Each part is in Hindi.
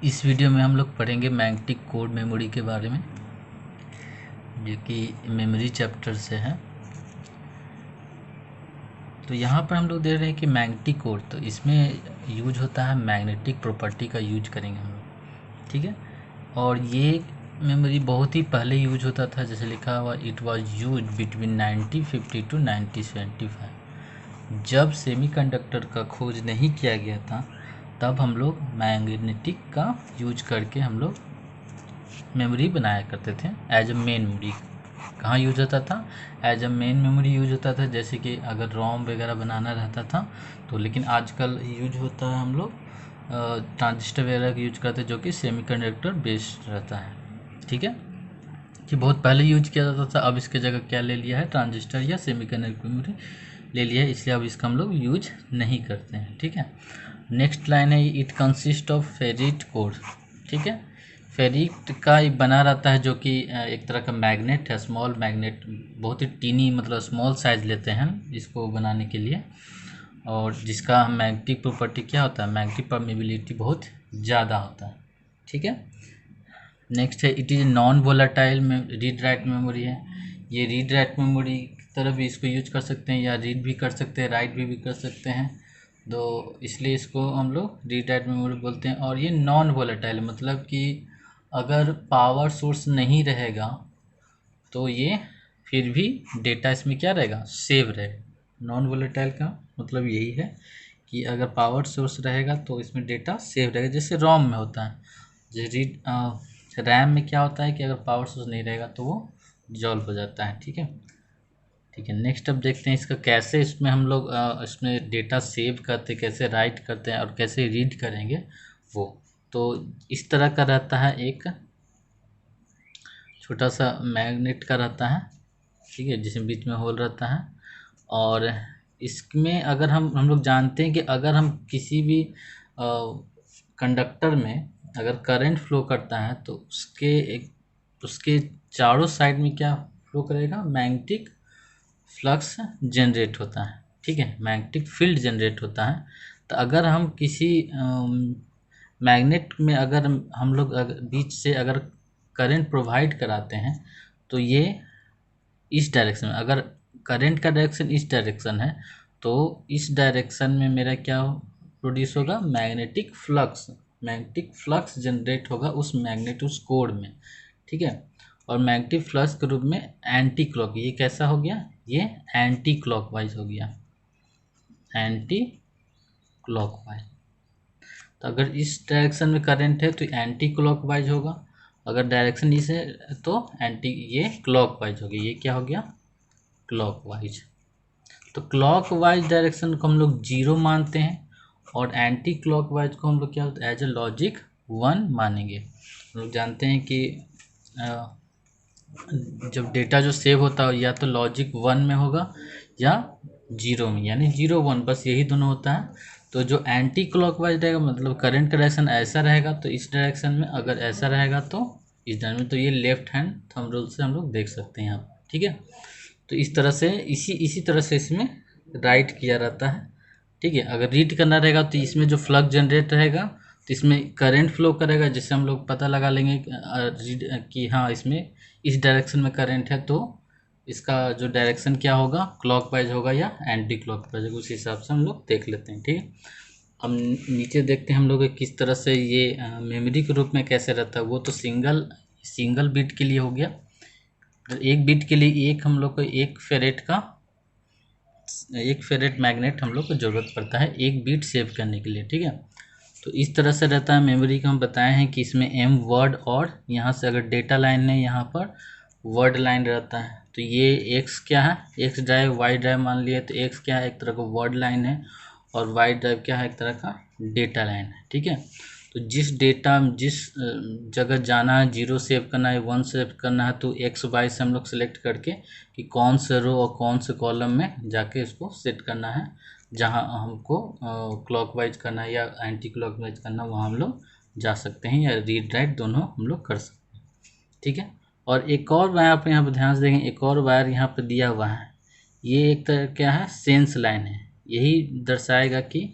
इस वीडियो में हम लोग पढ़ेंगे मैग्नेटिक कोड मेमोरी के बारे में, जो कि मेमोरी चैप्टर से है। तो यहाँ पर हम लोग देख रहे हैं कि मैग्नेटिक कोड, तो इसमें यूज होता है मैग्नेटिक प्रॉपर्टी का यूज करेंगे हम लोग, ठीक है। और ये मेमोरी बहुत ही पहले यूज होता था, जैसे लिखा हुआ it was use between 1950 to 1975। जब सेमीकंडक्टर का खोज नहीं किया गया था तब हम लोग मैग्नेटिक का यूज करके हम लोग मेमोरी बनाया करते थे एज अ मेन मेमोरी। कहाँ यूज होता था? As a main memory use होता था, जैसे कि अगर रोम वगैरह बनाना रहता था तो। लेकिन आजकल यूज होता है हम लोग ट्रांजिस्टर वगैरह का यूज करते हैं, जो कि सेमीकंडक्टर बेस्ड रहता है, ठीक है। कि बहुत पहले यूज किया जाता था, अब इसके जगह क्या ले लिया है, ट्रांजिस्टर या सेमीकंडक्टर मेमोरी ले लिया है, इसलिए अब इसका हम लोग यूज नहीं करते हैं, ठीक है। नेक्स्ट लाइन है, इट कंसिस्ट ऑफ फेरिट कोर, ठीक है। फेरिट का एक बना रहता है, जो कि एक तरह का मैग्नेट है, स्मॉल मैग्नेट, बहुत ही टीनी, मतलब स्मॉल साइज लेते हैं इसको बनाने के लिए। और जिसका मैग्नेटिक प्रॉपर्टी क्या होता है, मैग्नेटिक परमेबिलिटी बहुत ज़्यादा होता है, ठीक है। नेक्स्ट है, इट इज़ नॉन वोलाटाइल में रीड राइट मेमोरी है। ये रीड राइट मेमोरी की तरह भी इसको यूज कर सकते हैं, या रीड भी कर सकते हैं, राइट भी कर सकते हैं, तो इसलिए इसको हम लोग रीड राइट मेमोरी बोलते हैं। और ये नॉन वोलाटाइल, मतलब कि अगर पावर सोर्स नहीं रहेगा तो ये फिर भी डेटा इसमें क्या रहेगा, सेव रहेगा। नॉन वोलेटाइल का मतलब यही है कि अगर पावर सोर्स रहेगा तो इसमें डेटा सेव रहेगा, जैसे रोम में होता है। जैसे रैम में क्या होता है कि अगर पावर सोर्स नहीं रहेगा तो वो डिजॉल्व हो जाता है, ठीक है। ठीक है, नेक्स्ट अब देखते हैं इसका कैसे इसमें हम लोग इसमें डेटा सेव करते, कैसे राइट करते हैं और कैसे रीड करेंगे वो। तो इस तरह का रहता है, एक छोटा सा मैग्नेट का रहता है, ठीक है, जिसमें बीच में होल रहता है। और इसमें अगर हम लोग जानते हैं कि अगर हम किसी भी कंडक्टर में अगर करंट फ्लो करता है तो उसके चारों साइड में क्या फ्लो करेगा, मैग्नेटिक फ्लक्स जनरेट होता है, ठीक है, मैग्नेटिक फील्ड जनरेट होता है। तो अगर हम किसी मैग्नेट में अगर हम लोग बीच से अगर करंट प्रोवाइड कराते हैं तो ये इस डायरेक्शन में, अगर करंट का डायरेक्शन इस डायरेक्शन है तो इस डायरेक्शन में मेरा क्या प्रोड्यूस होगा, मैग्नेटिक फ्लक्स जनरेट होगा उस मैग्नेट उस कोड में, ठीक है। और मैग्नेटिक फ्लक्स के रूप में एंटी क्लॉक, ये कैसा हो गया, ये एंटी क्लॉकवाइज हो गया, एंटी क्लॉकवाइज। तो अगर इस डायरेक्शन में करंट है तो एंटी क्लॉकवाइज होगा, अगर डायरेक्शन इस है तो एंटी, ये क्लॉकवाइज हो गया, ये क्या हो गया, क्लॉकवाइज। तो क्लॉकवाइज डायरेक्शन को हम लोग जीरो मानते हैं और एंटी क्लॉकवाइज को हम लोग क्या एज ए लॉजिक 1 मानेंगे। हम लोग जानते हैं कि जब डेटा जो सेव होता है या तो लॉजिक 1 में होगा या 0 में, यानी 0 1, बस यही दोनों होता है। तो जो एंटी क्लॉकवाइज रहेगा, मतलब करंट का डायरेक्शन ऐसा रहेगा तो इस डायरेक्शन में, अगर ऐसा रहेगा तो इस डायरेक्शन में, तो ये लेफ्ट हैंड थंब रूल से हम लोग देख सकते हैं यहाँ पर, ठीक है। तो इस तरह से इसी तरह से इसमें राइट किया रहता है, ठीक है। अगर रीड करना रहेगा तो इसमें जो फ्लक्स जनरेट रहेगा तो इसमें करंट फ्लो करेगा, जिससे हम लोग पता लगा लेंगे कि हाँ इसमें इस डायरेक्शन में करंट है, तो इसका जो डायरेक्शन क्या होगा, क्लॉकवाइज होगा या एंटी क्लॉकवाइज होगा, उस हिसाब से हम लोग देख लेते हैं, ठीक है। अब नीचे देखते हैं हम लोग किस तरह से ये मेमोरी के रूप में कैसे रहता है। वो तो सिंगल बिट के लिए हो गया, तो एक बिट के लिए एक हम लोग को एक फेरेट मैग्नेट हम लोग को ज़रूरत पड़ता है एक बिट सेव करने के लिए, ठीक है। तो इस तरह से रहता है मेमोरी का। हम बताए हैं कि इसमें एम वर्ड, और यहाँ से अगर डेटा लाइन है यहाँ पर वर्ड लाइन रहता है, तो ये एक्स क्या है, एक्स ड्राइव, वाई ड्राइव मान लिए, तो एक्स क्या है, एक तरह का वर्ड लाइन है, और वाई ड्राइव क्या है, एक तरह का डेटा लाइन है, ठीक है। तो जिस जगह जाना है, 0 सेव करना है, 1 सेव करना है, तो एक्स वाई से हम लोग सेलेक्ट करके कि कौन से रो और कौन से कॉलम में जाके इसको सेट करना है, जहाँ हमको क्लॉकवाइज करना है या एंटी क्लॉकवाइज करना, वहाँ हम लोग जा सकते हैं, या रीड राइट दोनों हम लोग कर सकते हैं, ठीक है। और एक और वायर आप यहाँ पर ध्यान से देखें, एक और वायर यहाँ पर दिया हुआ है, ये एक तरह क्या है, सेंस लाइन है, यही दर्शाएगा कि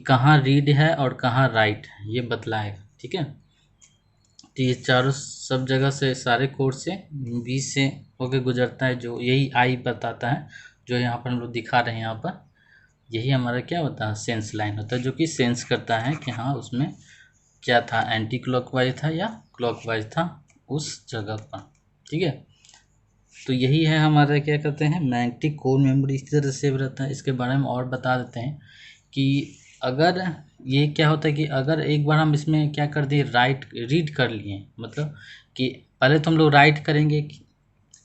कहाँ रीड है और कहाँ राइट है, ये बतलाएगा, ठीक है। तो ये चारों सब जगह से सारे कोड से बीच से होके गुजरता है, जो यही आई बताता है, जो यहाँ पर हम लोग दिखा रहे हैं यहाँ पर, यही हमारा क्या होता है, सेंस लाइन होता है, जो कि सेंस करता है कि हाँ उसमें क्या था, एंटी क्लॉकवाइज था या क्लॉकवाइज था उस जगह पर। ठीक है, तो यही है हमारा क्या कहते हैं, मैग्नेटिक कोर मेमोरी इस तरह से सेव रहता है। इसके बारे में और बता देते हैं कि अगर ये क्या होता है कि अगर एक बार हम इसमें क्या कर दिए, रीड कर लिए, मतलब कि पहले तो हम लोग राइट करेंगे,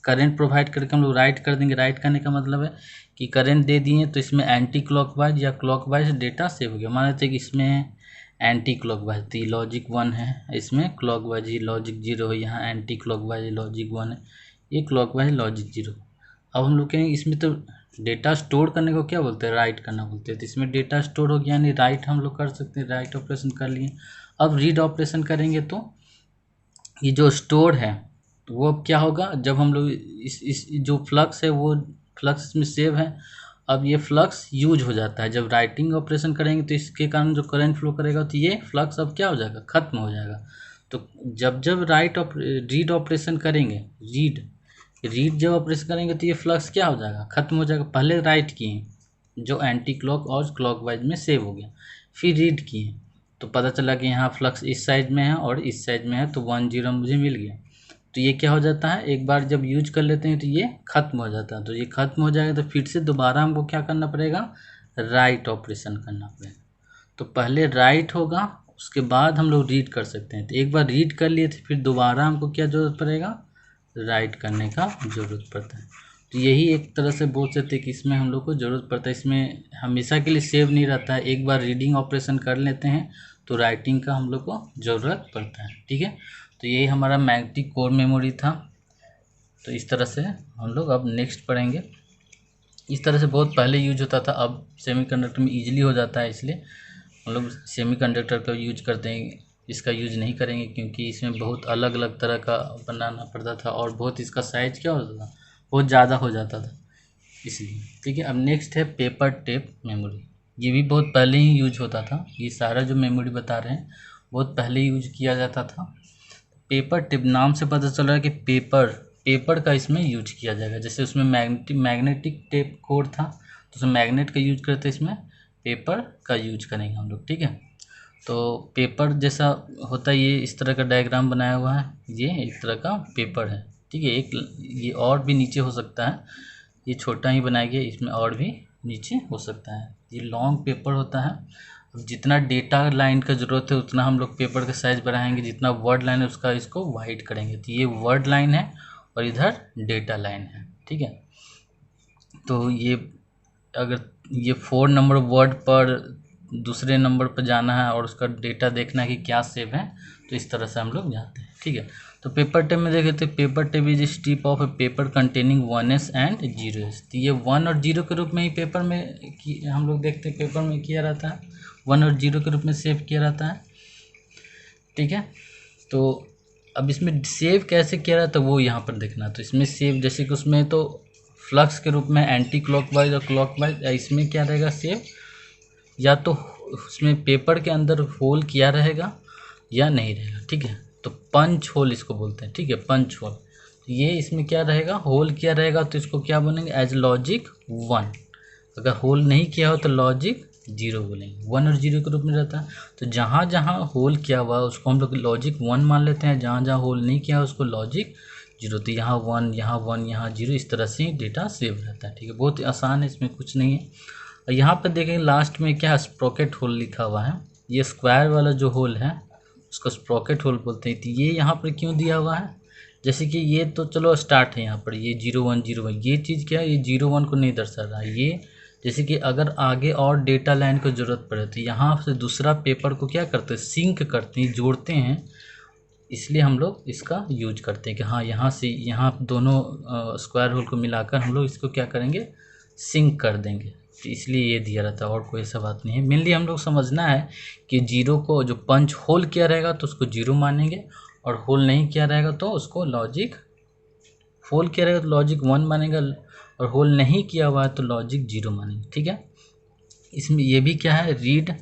करंट प्रोवाइड करके हम लोग राइट कर देंगे। राइट करने का मतलब है कि करंट दे दिए तो इसमें एंटी क्लॉकवाइज या क्लॉकवाइज डेटा सेव हो गया। मान लेते हैं कि इसमें एंटी क्लॉकवाइज थी, लॉजिक 1 है, इसमें क्लॉकवाइज ही लॉजिक 0 है, यहाँ एंटी क्लॉकवाइज लॉजिक 1 है, ये क्लॉकवाइज लॉजिक 0। अब हम लोग कहेंगे इसमें तो डेटा स्टोर करने को क्या बोलते हैं, राइट करना बोलते हैं। तो इसमें डेटा स्टोर हो गया, यानी राइट हम लोग कर सकते हैं, राइट ऑपरेशन कर लिए। अब रीड ऑपरेशन करेंगे तो ये जो स्टोर है तो वो अब क्या होगा, जब हम लोग इस जो फ्लक्स है वो फ्लक्स इसमें सेव है, अब ये फ्लक्स यूज हो जाता है। जब राइटिंग ऑपरेशन करेंगे तो इसके कारण जो करंट फ्लो करेगा तो ये फ्लक्स अब क्या हो जाएगा, ख़त्म हो जाएगा। तो जब जब रीड ऑपरेशन करेंगे, रीड जब ऑपरेशन करेंगे तो ये फ्लक्स क्या हो जाएगा, ख़त्म हो जाएगा। पहले राइट किए जो एंटी क्लॉक और क्लॉकवाइज में सेव हो गया, फिर रीड किए तो पता चला कि यहाँ फ्लक्स इस साइड में है और इस साइड में है, तो 1 0 मुझे मिल गया। तो ये क्या हो जाता है, एक बार जब यूज कर लेते हैं तो ये ख़त्म हो जाता है। तो ये ख़त्म हो जाएगा तो फिर से दोबारा हमको क्या करना पड़ेगा, राइट ऑपरेशन करना पड़ेगा। तो पहले राइट होगा, उसके बाद हम लोग रीड कर सकते हैं। तो एक बार रीड कर लिए थे, फिर दोबारा हमको क्या ज़रूरत पड़ेगा, राइट करने का ज़रूरत पड़ता है। तो यही एक तरह से बोल सकते हैं कि इसमें हम लोग को ज़रूरत पड़ता है, इसमें हमेशा के लिए सेव नहीं रहता है। एक बार रीडिंग ऑपरेशन कर लेते हैं तो राइटिंग का हम लोग को ज़रूरत पड़ता है। ठीक है, तो यही हमारा मैग्नेटिक कोर मेमोरी था। तो इस तरह से हम लोग अब नेक्स्ट पढ़ेंगे। इस तरह से बहुत पहले यूज होता था, अब सेमीकंडक्टर में ईजिली हो जाता है, इसलिए हम लोग सेमीकंडक्टर का यूज करते हैं। इसका यूज नहीं करेंगे क्योंकि इसमें बहुत अलग अलग तरह का बनाना पड़ता था और बहुत इसका साइज़ क्या होता था, बहुत ज़्यादा हो जाता था, इसलिए। ठीक है, अब नेक्स्ट है पेपर टेप मेमोरी। ये भी बहुत पहले ही यूज होता था। ये सारा जो मेमोरी बता रहे हैं बहुत पहले यूज किया जाता था। पेपर टेप नाम से पता चल रहा है कि पेपर का इसमें यूज किया जाएगा। जैसे उसमें मैग्नेटिक टेप कोड था तो उसमें मैग्नेट का यूज करते, इसमें पेपर का यूज करेंगे हम लोग। ठीक है, तो पेपर जैसा होता है, ये इस तरह का डायग्राम बनाया हुआ है, ये एक तरह का पेपर है। ठीक है, एक ये और भी नीचे हो सकता है, ये छोटा ही बनाया गया, इसमें और भी नीचे हो सकता है। ये लॉन्ग पेपर होता है। अब जितना डेटा लाइन का ज़रूरत है उतना हम लोग पेपर का साइज़ बढ़ाएंगे, जितना वर्ड लाइन है उसका इसको वाइड करेंगे। तो ये वर्ड लाइन है और इधर डेटा लाइन है। ठीक है, तो ये अगर ये 4 नंबर वर्ड पर दूसरे नंबर पर जाना है और उसका डेटा देखना है कि क्या सेव है, तो इस तरह से हम लोग जाते हैं। ठीक है, तो पेपर टेप में देखे तो paper tape is strip of A paper containing 1s and 0s। तो ये 1 और 0 के रूप में ही पेपर में हम लोग देखते हैं, पेपर में किया रहता है, 1 और 0 के रूप में सेव किया रहता है। ठीक है, तो अब इसमें सेव कैसे किया रहता है वो यहाँ पर देखना। तो इसमें सेव जैसे कि उसमें तो फ्लक्स के रूप में एंटी क्लॉकवाइज और क्लॉकवाइज, इसमें क्या रहेगा सेव, या तो उसमें पेपर के अंदर होल किया रहेगा या नहीं रहेगा। ठीक है, तो पंच होल इसको बोलते हैं। ठीक है, पंच होल, ये इसमें क्या रहेगा, होल किया रहेगा तो इसको क्या बोलेंगे, एज लॉजिक 1। अगर होल नहीं किया हो तो लॉजिक 0 बोलेंगे। 1 और 0 के रूप में रहता है। तो जहाँ जहाँ होल किया हुआ है उसको हम लोग लॉजिक 1 मान लेते हैं, जहाँ जहाँ होल नहीं किया है उसको लॉजिक 0। तो यहाँ 1, यहाँ 1, यहाँ 0, इस तरह से डेटा सेव रहता है। ठीक है, बहुत ही आसान है, इसमें कुछ नहीं है। और यहाँ पर देखेंगे लास्ट में क्या स्प्रॉकेट होल लिखा हुआ है, ये स्क्वायर वाला जो होल है उसको स्प्रॉकेट होल बोलते हैं। तो ये यहाँ पर क्यों दिया हुआ है, जैसे कि ये तो चलो स्टार्ट है यहाँ पर, ये 0 1 0 1, ये चीज़ क्या है, ये 0 1 को नहीं दर्शा रहा है। ये जैसे कि अगर आगे और डेटा लाइन को ज़रूरत पड़े तो यहाँ से दूसरा पेपर को क्या करते हैं, सिंक करते हैं, जोड़ते हैं, इसलिए हम लोग इसका यूज करते हैं कि हाँ यहाँ से यहाँ दोनों स्क्वायर होल को मिलाकर हम लोग इसको क्या करेंगे, सिंक कर देंगे। तो इसलिए ये दिया रहता है, और कोई ऐसा बात नहीं है। मेनली हम लोग समझना है कि 0 को जो पंच होल किया रहेगा तो उसको 0 मानेंगे, और होल नहीं किया रहेगा तो उसको लॉजिक, होल किया रहेगा तो लॉजिक 1 मानेगा, और होल नहीं किया हुआ है तो लॉजिक 0 मानेंगे। ठीक है, इसमें ये भी क्या है, रीड,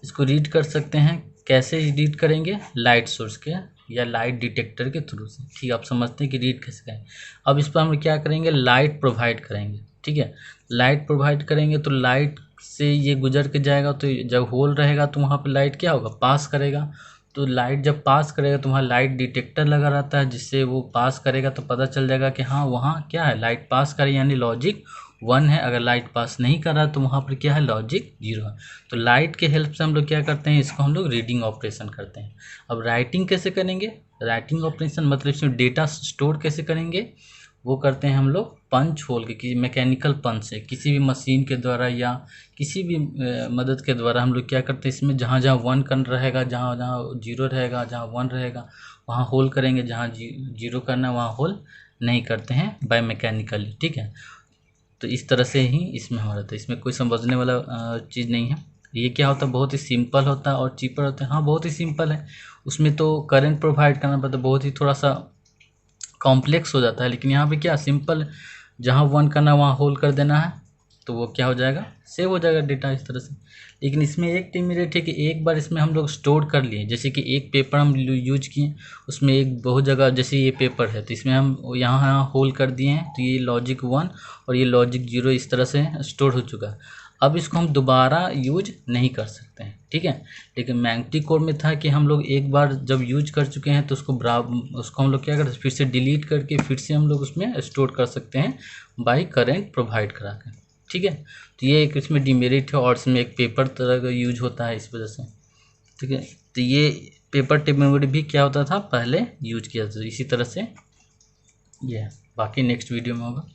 इसको रीड कर सकते हैं कैसे रीड करेंगे, लाइट सोर्स के या लाइट डिटेक्टर के थ्रू से। ठीक है, आप समझते हैं कि रीड कैसे करेंगे। अब इस पर हम क्या करेंगे, लाइट प्रोवाइड करेंगे। ठीक है, लाइट प्रोवाइड करेंगे तो लाइट से ये गुजर के जाएगा, तो जब होल रहेगा तो वहाँ पे लाइट क्या होगा, पास करेगा। तो लाइट जब पास करेगा तो वहाँ लाइट डिटेक्टर लगा रहता है, जिससे वो पास करेगा तो पता चल जाएगा कि हाँ वहाँ क्या है, लाइट पास करे, यानी लॉजिक 1 है। अगर लाइट पास नहीं कर रहा तो वहाँ पर क्या है, लॉजिक 0 है। तो लाइट के हेल्प से हम लोग क्या करते हैं, इसको हम लोग रीडिंग ऑपरेशन करते हैं। अब राइटिंग कैसे करेंगे, राइटिंग ऑपरेशन मतलब इसमें डेटा स्टोर कैसे करेंगे, वो करते हैं हम लोग पंच होल के, किसी मैकेनिकल पंच से, किसी भी मशीन के द्वारा या किसी भी मदद के द्वारा हम लोग क्या करते हैं, इसमें जहाँ जहाँ 1 कन रहेगा, जहाँ जहाँ 0 रहेगा, जहाँ 1 रहेगा वहाँ होल करेंगे, जहाँ 0 करना वहाँ होल नहीं करते हैं बाय मैकेनिकली। ठीक है, तो इस तरह से ही इसमें हो रहा था, इसमें कोई समझने वाला चीज़ नहीं है। ये क्या होता है, बहुत ही सिंपल होता है और चीपर होता है। हाँ बहुत ही सिंपल है, उसमें तो करंट प्रोवाइड करना पड़ता है, बहुत ही थोड़ा सा कॉम्प्लेक्स हो जाता है। लेकिन यहाँ पे क्या सिंपल, जहाँ 1 करना वहाँ होल कर देना है, तो वो क्या हो जाएगा, सेव हो जाएगा डेटा इस तरह से। लेकिन इसमें एक डिमेरिट है कि एक बार इसमें हम लोग स्टोर कर लिए, जैसे कि एक पेपर हम यूज किए, उसमें एक बहुत जगह, जैसे ये पेपर है तो इसमें हम यहाँ होल कर दिए हैं, तो ये लॉजिक 1 और ये लॉजिक 0 इस तरह से स्टोर हो चुका है। अब इसको हम दोबारा यूज नहीं कर सकते हैं। ठीक है, लेकिन मैग्नेटिक कोड में था कि हम लोग एक बार जब यूज कर चुके हैं तो उसको हम लोग क्या करते हैं, फिर से डिलीट करके फिर से हम लोग उसमें स्टोर कर सकते हैं बाय करंट प्रोवाइड करा के। ठीक है, तो ये एक इसमें डिमेरिट है, और इसमें एक पेपर तरह का यूज होता है इस वजह से। ठीक है, तो ये पेपर टेप मेमोरी भी क्या होता था, पहले यूज किया जाता था इसी तरह से। ये बाकी नेक्स्ट वीडियो में होगा।